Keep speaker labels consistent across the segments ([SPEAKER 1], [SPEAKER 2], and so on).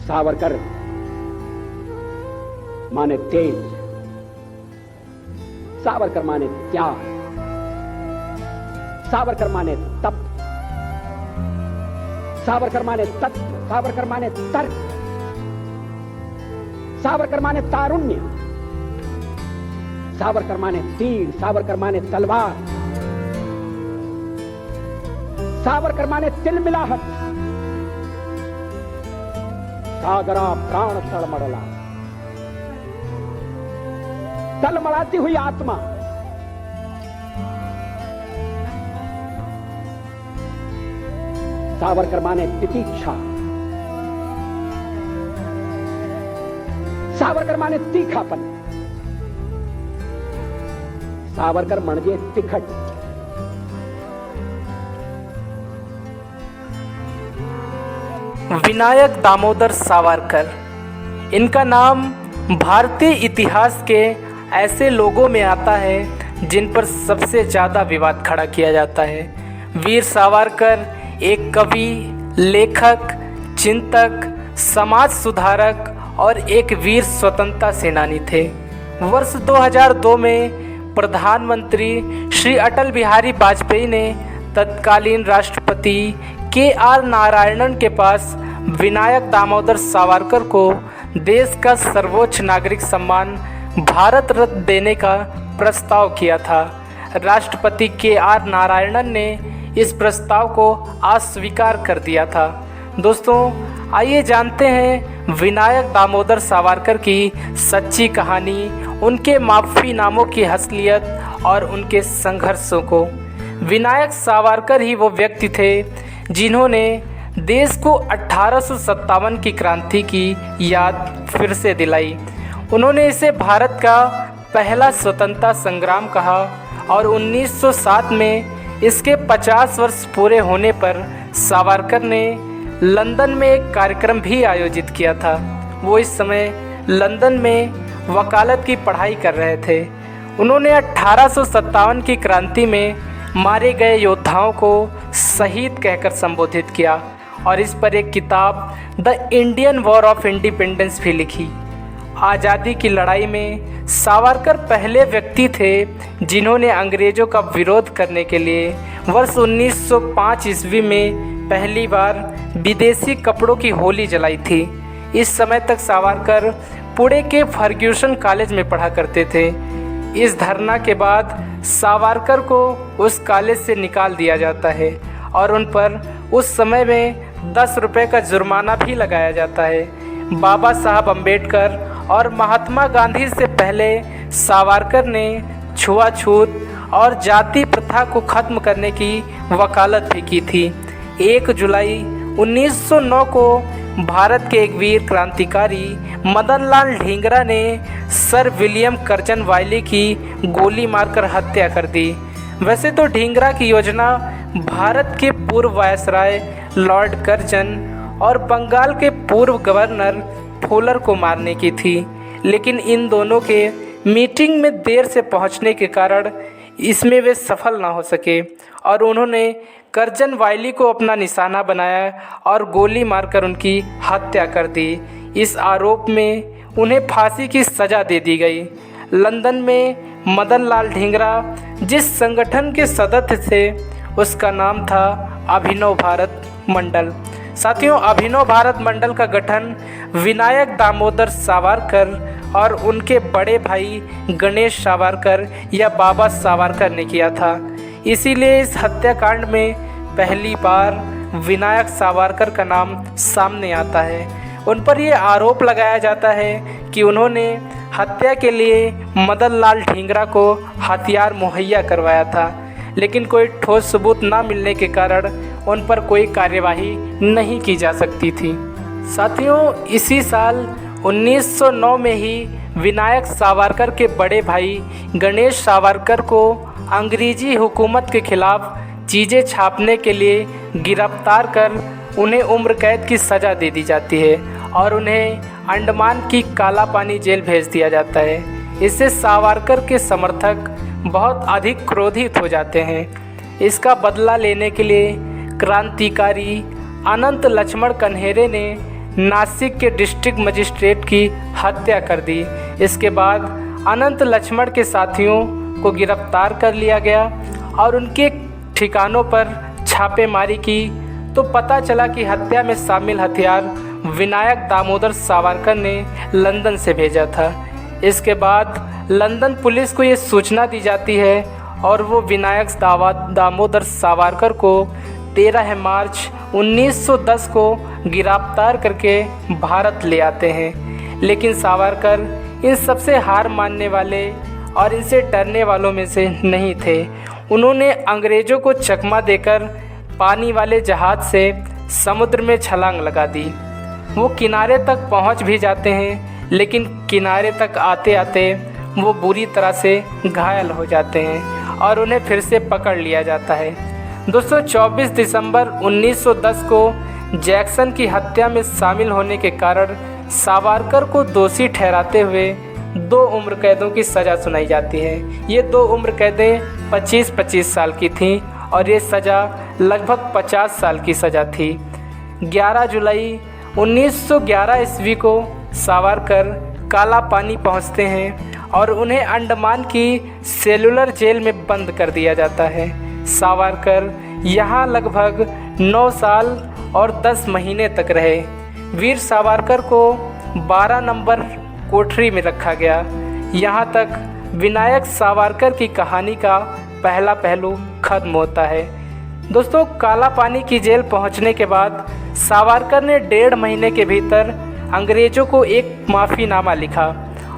[SPEAKER 1] सावरकर माने तेज, सावरकर माने त्याग, सावरकर माने तप, सावरकर माने तत्व, सावरकर माने तर्क, सावरकर माने तारुण्य, सावरकर माने तीर, सावरकर माने तलवार, सावरकर माने तिलमिलाहट, सागरा प्राण तड़मड़ला, तलमड़ाती हुई आत्मा, सावरकर माने तितीक्षा, सावरकर माने तीखापन, सावरकर म्हणजे तिखट।
[SPEAKER 2] विनायक दामोदर सावरकर, इनका नाम भारतीय इतिहास के ऐसे लोगों में आता है जिन पर सबसे ज़्यादा विवाद खड़ा किया जाता है। वीर सावरकर एक कवि, लेखक, चिंतक, समाज सुधारक और एक वीर स्वतंत्रता सेनानी थे। वर्ष 2002 में प्रधानमंत्री श्री अटल बिहारी वाजपेयी ने तत्कालीन राष्ट्रपति के.आर. नारायणन के पास विनायक दामोदर सावरकर को देश का सर्वोच्च नागरिक सम्मान भारत रत्न देने का प्रस्ताव किया था। राष्ट्रपति के.आर. नारायणन ने इस प्रस्ताव को अस्वीकार कर दिया था। दोस्तों, आइए जानते हैं विनायक दामोदर सावरकर की सच्ची कहानी, उनके माफीनामों की असलियत और उनके संघर्षों को। विनायक सावरकर ही वो व्यक्ति थे जिन्होंने देश को 1857 की क्रांति की याद फिर से दिलाई। उन्होंने इसे भारत का पहला स्वतंत्रता संग्राम कहा और 1907 में इसके 50 वर्ष पूरे होने पर सावरकर ने लंदन में एक कार्यक्रम भी आयोजित किया था। वो इस समय लंदन में वकालत की पढ़ाई कर रहे थे। उन्होंने 1857 की क्रांति में मारे गए योद्धाओं को शहीद कहकर संबोधित किया और इस पर एक किताब the Indian war of independence भी लिखी। आज़ादी की लड़ाई में सावरकर पहले व्यक्ति थे जिन्होंने अंग्रेज़ों का विरोध करने के लिए वर्ष 1905 ईस्वी में पहली बार विदेशी कपड़ों की होली जलाई थी। इस समय तक सावरकर पुणे के फर्ग्यूसन कॉलेज में पढ़ा करते थे। इस धरना के बाद सावरकर को उस कॉलेज से निकाल दिया जाता है और उन पर उस समय में 10 रुपये का जुर्माना भी लगाया जाता है। बाबा साहब अम्बेडकर और महात्मा गांधी से पहले सावरकर ने छुआछूत और जाति प्रथा को खत्म करने की वकालत भी की थी। 1 जुलाई 1909 को भारत के एक वीर क्रांतिकारी मदनलाल ढींगरा ने सर विलियम कर्जन वायली की गोली मारकर हत्या कर दी। वैसे तो ढींगरा की योजना भारत के पूर्व वायसराय लॉर्ड कर्जन और बंगाल के पूर्व गवर्नर फुलर को मारने की थी, लेकिन इन दोनों के मीटिंग में देर से पहुंचने के कारण इसमें वे सफल ना हो सके और उन्होंने कर्जन वायली को अपना निशाना बनाया और गोली मारकर उनकी हत्या कर दी। इस आरोप में उन्हें फांसी की सज़ा दे दी गई। लंदन में मदनलाल ढींगरा जिस संगठन के सदस्य थे उसका नाम था अभिनव भारत मंडल। साथियों, अभिनव भारत मंडल का गठन विनायक दामोदर सावरकर और उनके बड़े भाई गणेश सावरकर या बाबा सावरकर ने किया था। इसीलिए इस हत्याकांड में पहली बार विनायक सावरकर का नाम सामने आता है। उन पर ये आरोप लगाया जाता है कि उन्होंने हत्या के लिए मदनलाल ढींगरा को हथियार मुहैया करवाया था, लेकिन कोई ठोस सबूत न मिलने के कारण उन पर कोई कार्यवाही नहीं की जा सकती थी। साथियों, इसी साल 1909 में ही विनायक सावरकर के बड़े भाई गणेश सावरकर को अंग्रेजी हुकूमत के खिलाफ चीज़ें छापने के लिए गिरफ्तार कर उन्हें उम्र कैद की सज़ा दे दी जाती है और उन्हें अंडमान की काला पानी जेल भेज दिया जाता है। इससे सावरकर के समर्थक बहुत अधिक क्रोधित हो जाते हैं। इसका बदला लेने के लिए क्रांतिकारी अनंत लक्ष्मण कन्हेरे ने नासिक के डिस्ट्रिक्ट मजिस्ट्रेट की हत्या कर दी। इसके बाद अनंत लक्ष्मण के साथियों को गिरफ्तार कर लिया गया और उनके ठिकानों पर छापेमारी की तो पता चला कि हत्या में शामिल हथियार विनायक दामोदर सावरकर ने लंदन से भेजा था। इसके बाद लंदन पुलिस को ये सूचना दी जाती है और वो विनायक दामोदर सावरकर को 13 मार्च 1910 को गिरफ्तार करके भारत ले आते हैं। लेकिन सावरकर इन सबसे हार मानने वाले और इनसे डरने वालों में से नहीं थे। उन्होंने अंग्रेज़ों को चकमा देकर पानी वाले जहाज़ से समुद्र में छलांग लगा दी। वो किनारे तक पहुंच भी जाते हैं, लेकिन किनारे तक आते आते वो बुरी तरह से घायल हो जाते हैं और उन्हें फिर से पकड़ लिया जाता है। दोस्तों 24 दिसंबर 1910 को जैक्सन की हत्या में शामिल होने के कारण सावरकर को दोषी ठहराते हुए 2 उम्र कैदों की सज़ा सुनाई जाती है। ये 2 उम्र कैदें 25-25 साल की थीं और ये सज़ा लगभग 50 साल की सज़ा थी। 11 जुलाई 1911 ईस्वी को सावरकर काला पानी पहुँचते हैं और उन्हें अंडमान की सेलुलर जेल में बंद कर दिया जाता है। सावरकर यहाँ लगभग 9 साल और 10 महीने तक रहे। वीर सावरकर को 12 नंबर कोठरी में रखा गया। यहाँ तक विनायक सावरकर की कहानी का पहला पहलू खत्म होता है। दोस्तों काला पानी की जेल पहुँचने के बाद सावरकर ने 1.5 महीने के भीतर अंग्रेज़ों को एक माफ़ीनामा लिखा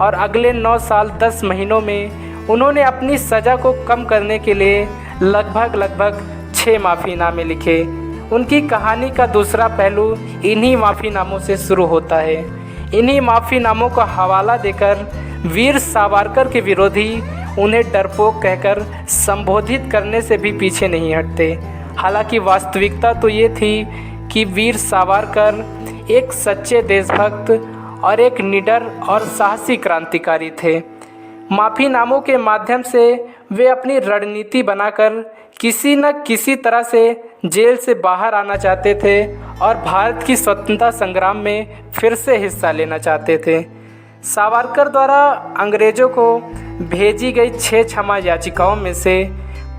[SPEAKER 2] और अगले 9 साल 10 महीनों में उन्होंने अपनी सज़ा को कम करने के लिए लगभग 6 माफ़ीनामे लिखे। उनकी कहानी का दूसरा पहलू इन्हीं माफ़ीनामों से शुरू होता है। इन्हीं माफ़ीनामों का हवाला देकर वीर सावरकर के विरोधी उन्हें डरपोक कहकर संबोधित करने से भी पीछे नहीं हटते। हालांकि वास्तविकता तो ये थी कि वीर सावरकर एक सच्चे देशभक्त और एक निडर और साहसी क्रांतिकारी थे। माफ़ीनामों के माध्यम से वे अपनी रणनीति बनाकर किसी न किसी तरह से जेल से बाहर आना चाहते थे और भारत की स्वतंत्रता संग्राम में फिर से हिस्सा लेना चाहते थे। सावरकर द्वारा अंग्रेज़ों को भेजी गई 6 क्षमा याचिकाओं में से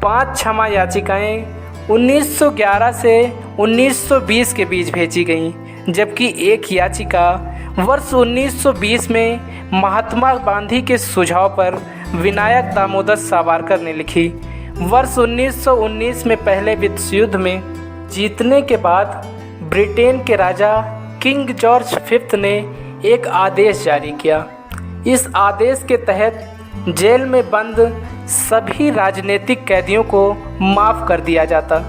[SPEAKER 2] 5 क्षमा याचिकाएं 1911 से 1920 के बीच भेजी गईं, जबकि एक याचिका वर्ष 1920 में महात्मा गांधी के सुझाव पर विनायक दामोदर सावरकर ने लिखी। वर्ष 1919 में पहले विश्व युद्ध में जीतने के बाद ब्रिटेन के राजा किंग जॉर्ज V ने एक आदेश जारी किया। इस आदेश के तहत जेल में बंद सभी राजनीतिक कैदियों को माफ़ कर दिया जाता।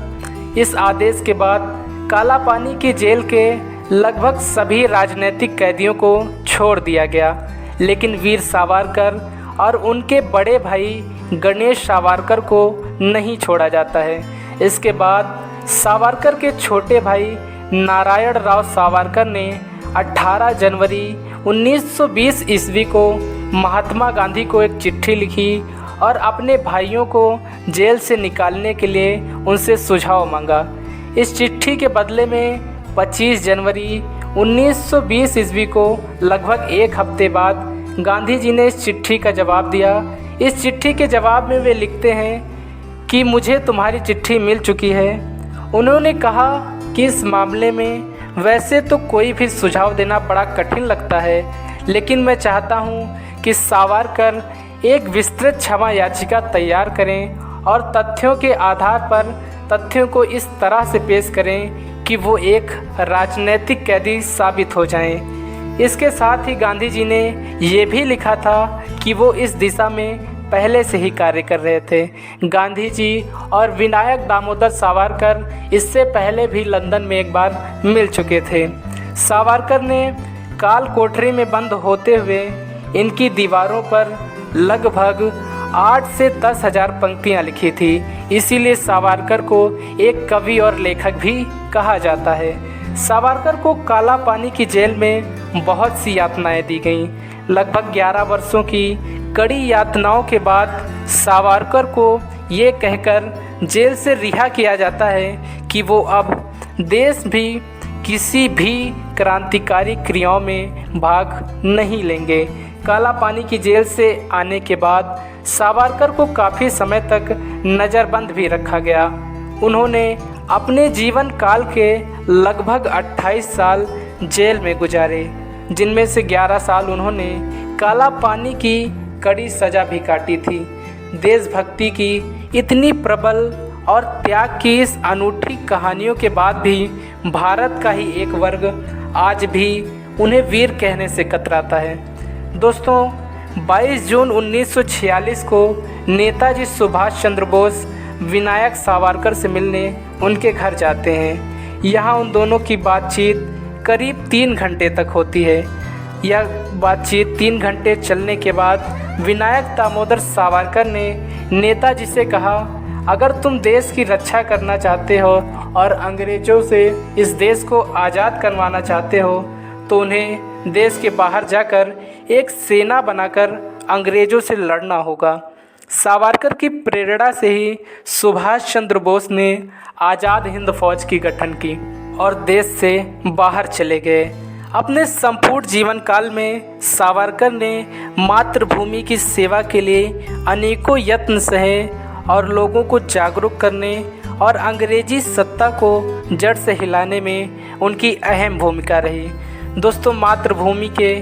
[SPEAKER 2] इस आदेश के बाद काला पानी की जेल के लगभग सभी राजनीतिक कैदियों को छोड़ दिया गया, लेकिन वीर सावरकर और उनके बड़े भाई गणेश सावरकर को नहीं छोड़ा जाता है। इसके बाद सावरकर के छोटे भाई नारायण राव सावरकर ने 18 जनवरी 1920 ईस्वी को महात्मा गांधी को एक चिट्ठी लिखी और अपने भाइयों को जेल से निकालने के लिए उनसे सुझाव मांगा। इस चिट्ठी के बदले में 25 जनवरी 1920 ईस्वी को लगभग 1 हफ्ते बाद गांधी जी ने इस चिट्ठी का जवाब दिया। इस चिट्ठी के जवाब में वे लिखते हैं कि मुझे तुम्हारी चिट्ठी मिल चुकी है। उन्होंने कहा कि इस मामले में वैसे तो कोई भी सुझाव देना बड़ा कठिन लगता है, लेकिन मैं चाहता हूँ कि सावरकर एक विस्तृत क्षमा याचिका तैयार करें और तथ्यों के आधार पर तथ्यों को इस तरह से पेश करें कि वो एक राजनीतिक कैदी साबित हो जाएं। इसके साथ ही गांधी जी ने ये भी लिखा था कि वो इस दिशा में पहले से ही कार्य कर रहे थे। गांधी जी और विनायक दामोदर सावरकर इससे पहले भी लंदन में एक बार मिल चुके थे। सावरकर ने काल कोठरी में बंद होते हुए इनकी दीवारों पर लगभग 8 से 10 हज़ार पंक्तियाँ लिखी थी, इसीलिए सावरकर को एक कवि और लेखक भी कहा जाता है। सावरकर को काला पानी की जेल में बहुत सी यातनाएं दी गईं। लगभग 11 वर्षों की कड़ी यातनाओं के बाद सावरकर को ये कहकर जेल से रिहा किया जाता है कि वो अब देश भी किसी भी क्रांतिकारी क्रियाओं में भाग नहीं लेंगे। काला पानी की जेल से आने के बाद सावरकर को काफ़ी समय तक नज़रबंद भी रखा गया। उन्होंने अपने जीवन काल के लगभग 28 साल जेल में गुजारे, जिनमें से 11 साल उन्होंने काला पानी की कड़ी सज़ा भी काटी थी। देशभक्ति की इतनी प्रबल और त्याग की इस अनूठी कहानियों के बाद भी भारत का ही एक वर्ग आज भी उन्हें वीर कहने से कतराता है। दोस्तों, 22 जून 1946 को नेताजी सुभाष चंद्र बोस विनायक सावरकर से मिलने उनके घर जाते हैं। यहाँ उन दोनों की बातचीत करीब 3 घंटे तक होती है। यह बातचीत 3 घंटे चलने के बाद विनायक दामोदर सावरकर ने नेताजी से कहा, अगर तुम देश की रक्षा करना चाहते हो और अंग्रेज़ों से इस देश को आज़ाद करवाना चाहते हो तो उन्हें देश के बाहर जाकर एक सेना बनाकर अंग्रेज़ों से लड़ना होगा। सावरकर की प्रेरणा से ही सुभाष चंद्र बोस ने आज़ाद हिंद फौज की गठन की और देश से बाहर चले गए। अपने संपूर्ण जीवन काल में सावरकर ने मातृभूमि की सेवा के लिए अनेकों यत्न सहे और लोगों को जागरूक करने और अंग्रेजी सत्ता को जड़ से हिलाने में उनकी अहम भूमिका रही। दोस्तों, मातृभूमि के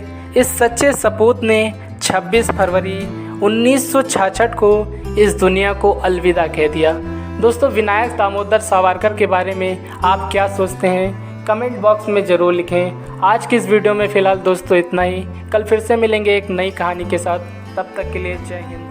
[SPEAKER 2] इस सच्चे सपूत ने 26 फरवरी 1966 को इस दुनिया को अलविदा कह दिया। दोस्तों, विनायक दामोदर सावरकर के बारे में आप क्या सोचते हैं? कमेंट बॉक्स में ज़रूर लिखें। आज की इस वीडियो में फ़िलहाल दोस्तों इतना ही। कल फिर से मिलेंगे एक नई कहानी के साथ। तब तक के लिए जय हिंद।